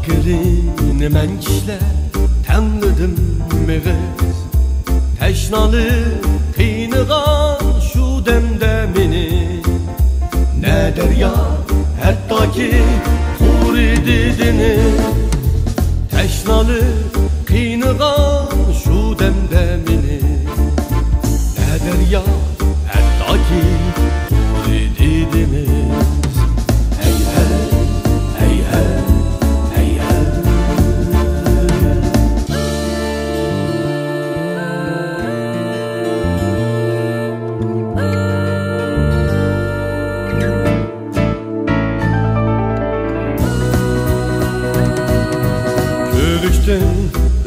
Gelini men kişiler tanıdım meğez Teşnalı kıyınıgan şu demde meni Ne derya hatta ki kuridi deniz Teşnalı kıyınıgan şu demde meni Ne derya hatta ki kuridi deniz Hey hey hey hey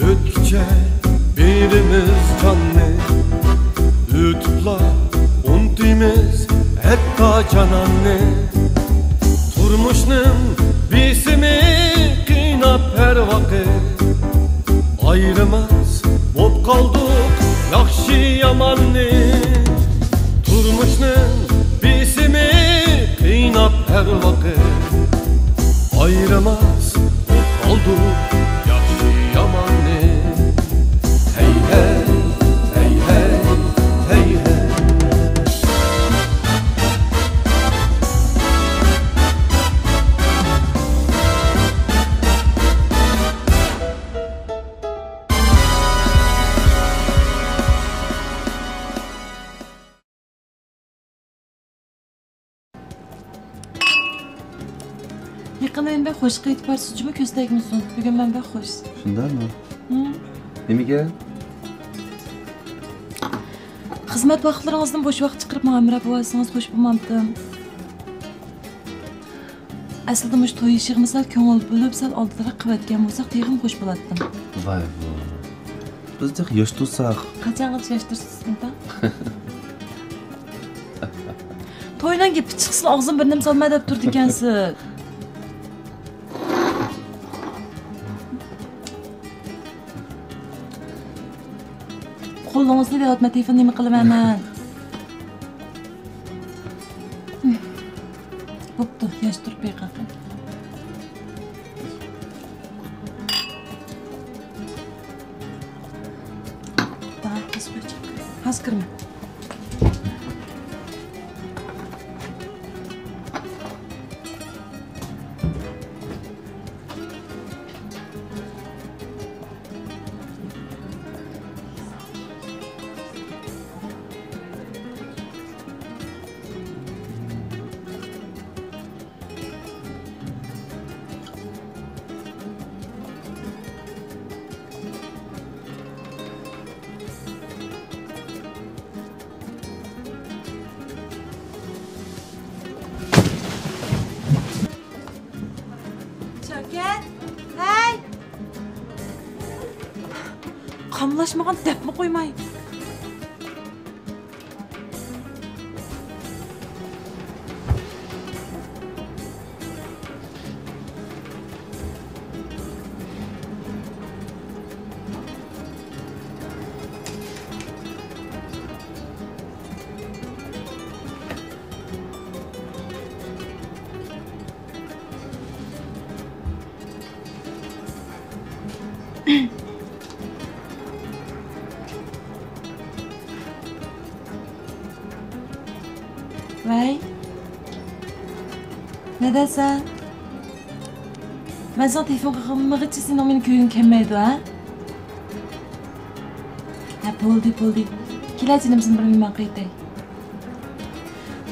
Ötkice birimiz canlı Ütüpla untimiz hatta cananlı Turmuşnum bisimi kıynap her vakit Ayrımaz bop kaldık yakşı yamanlı Turmuşnum bisimi kıynap her vakit Ayrımaz bop kaldık yamanlı Hey hey hey hey hey hey Yaqin men ben xo'sh qaytib barsuchimi ko'zdagimisun. Bugun men ben xo'sh. Shundaymi? Nimaga? Xizmat vaqtlaringizdan bo'sh vaqt chiqarib muomala bo'lsangiz xo'sh bo'lmamdim. Aslida mush to'y ishimiz sal ko'ngil bo'lib, sal oldinroq qilayotgan bo'lsak, teg'im xo'sh bo'lardim. Voy bu. Bizda yosh tursak. Qachongacha yosh tursizda? To'ydan kelib chiqsin og'zim bir nima solmay deb turdi ekansiz. Qo'lingizda deyapman, telefon nima qilaman? Bo'pti, yosh turib beqaqim. Hozir kirma. Hey! Qamlashmagan debmi qo'ymay? Vay. Ne dersen? Ben sana telefon kırmızı çizsin o benim köyün kemmeydi ha? Ha buldu. Kilaçını mısın bir bilmem kıydı.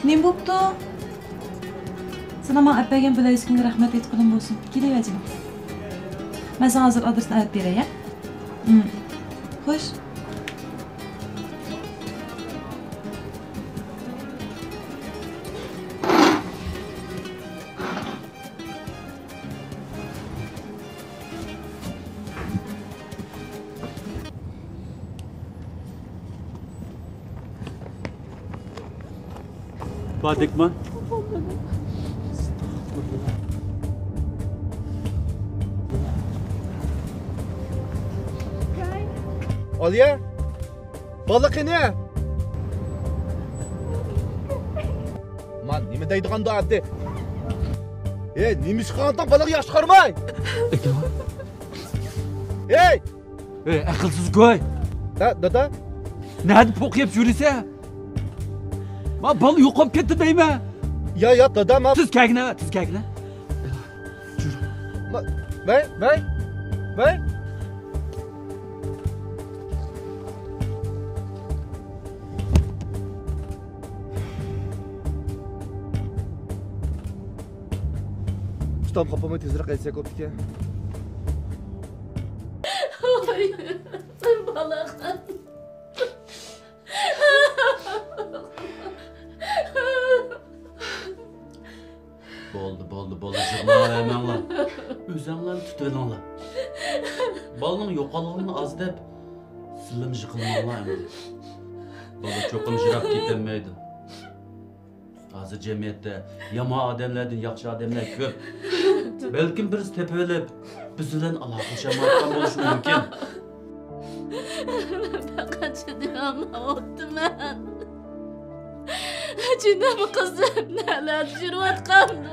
Ne buptu? Sana bana öpegen böyle üskün rahmet et kulum olsun. Gidiveceğim. Ben sana hazır adresini alıp vereyim ya. Hoş. Badekman. Aliye, balık ne? Man, nime deydiğin da addı? Nima chiqqandan baliq yosh chiqarmay. Aqlsiz go'y. Dada. Nima o'qiyib yurisa? Ma bal yo'qolib ketdi deyman. Ya dada ma. Siz kagna. Vay. Ustam kapamı tezrak etsek optik ya. Balık. Bo'ldi, yig'lama hemen O'zinglarni tutvelinglar. Bolaning yo'qolganini az deb silim yiqilmanglar endi. Bola cho'qin jirab ketolmaydi. Hozir jamiyatda yomon odamlardan yaxshi odamlar ko'p. Balkim biz tepelib biz bilan aloqalashamayotgan bo'lishi mumkin. Faqat chidayolmayapman. Chinam qizim nelar yurayotgandi.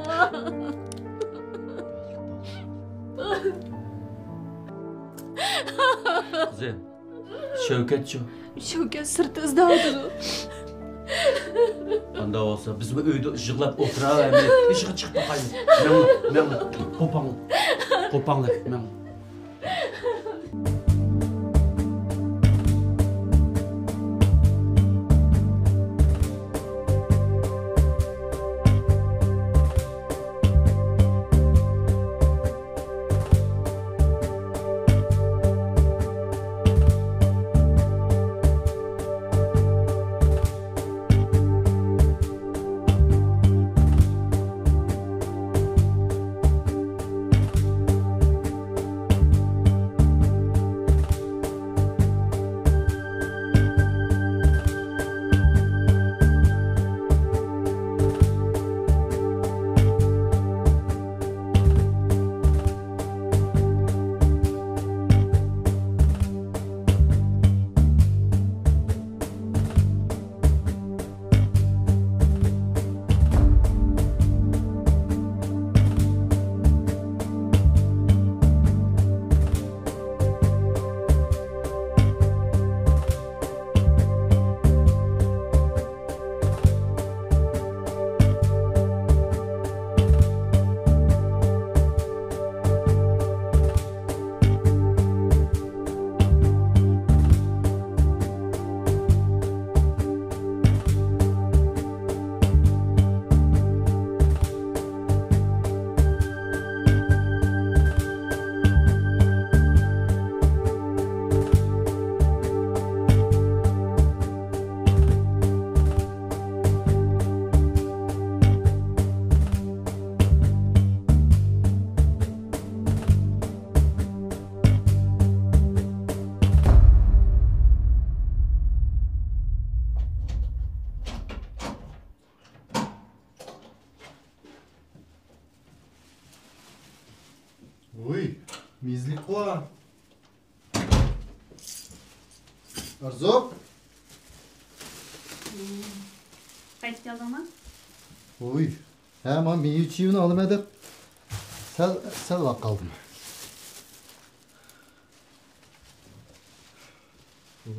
Qizim, Shavkatchi. Shavkat sirti izdadir. Anda olsa biz bu uyda yig'lab o'tiraveramiz. Ishga chiqib boqaylik. Men qo'panglar. Men Oui, mise les quoi? Arzo? Qaytib keldingmi? Oy, hemen bir içiyini alamadık. Sel bak kaldım. Oy.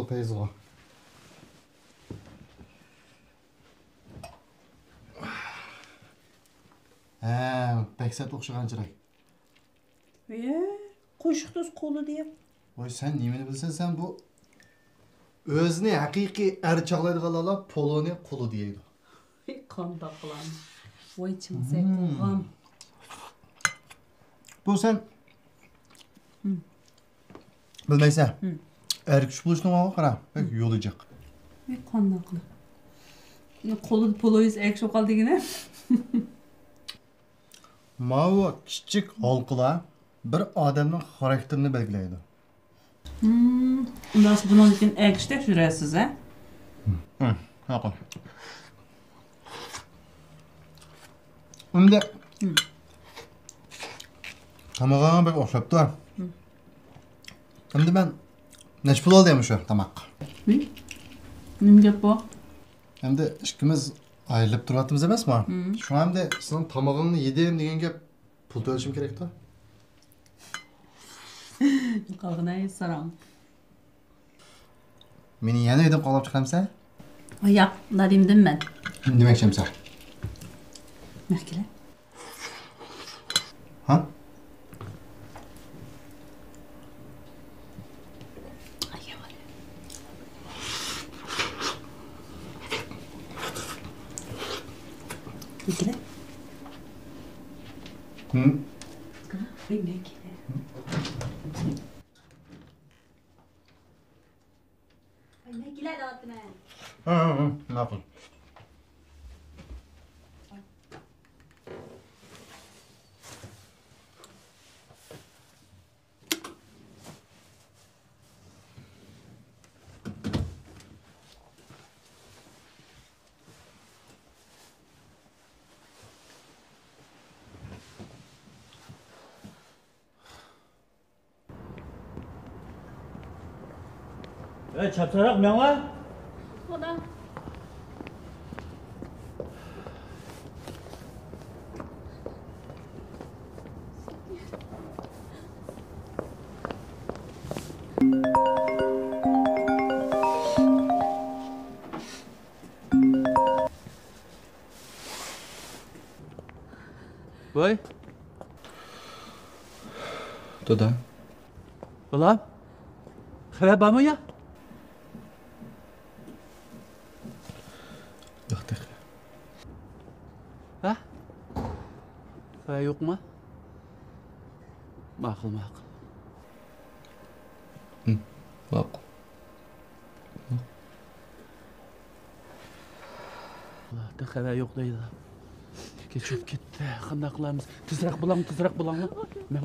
Peyzgo. Beksat o'xshagan chiroy. Qo'shiq do'st qo'li deya. Voy, sen nimani bilsan, sen bu o'zini haqiqiy er chaqlaydiganlar poloni quli deydi. Qandoq qilamiz? Voy, chimsak qo'g'am. Bu sen bilmaysan. Er kuch bo'lishni o'g'il qara, bak yo'layacak. Qandoq qilib? Qo'li poloyis ekshi qoldigina. Mavo kichik halqalar bir odamning xarakterini belgilaydi. Undan bunun için ekş tekshirasiz, ha? Haqi. Unda Tamağına bek oxşaptı var. Şimdi ben neç pul oldu şu tamak. Nim gap bu? Hem de ikimiz ayrılıp duratımız emas mı? Şu hem de senin tamağını yediğim degenge pul ölçüm gerek de. Kalgına saram. Meni yana yedim qalab chiqamsa? Ayak, da demdim ben. Demek sen. Merkele. Ha? Merkele. Hı. Merkele. Merkele dağıttım ben. Hı. Makul. Çapsarak ne var? O da. Voy, Dada. balam. Xabar bormi ya? Yo'q deh. Ha? Xabar yo'qmi? Ma'qul. Ma'qul. Ularda xabar yo'q deydi. Kechib ketdi. Qanday qilamiz? Tezroq bo'lang. Men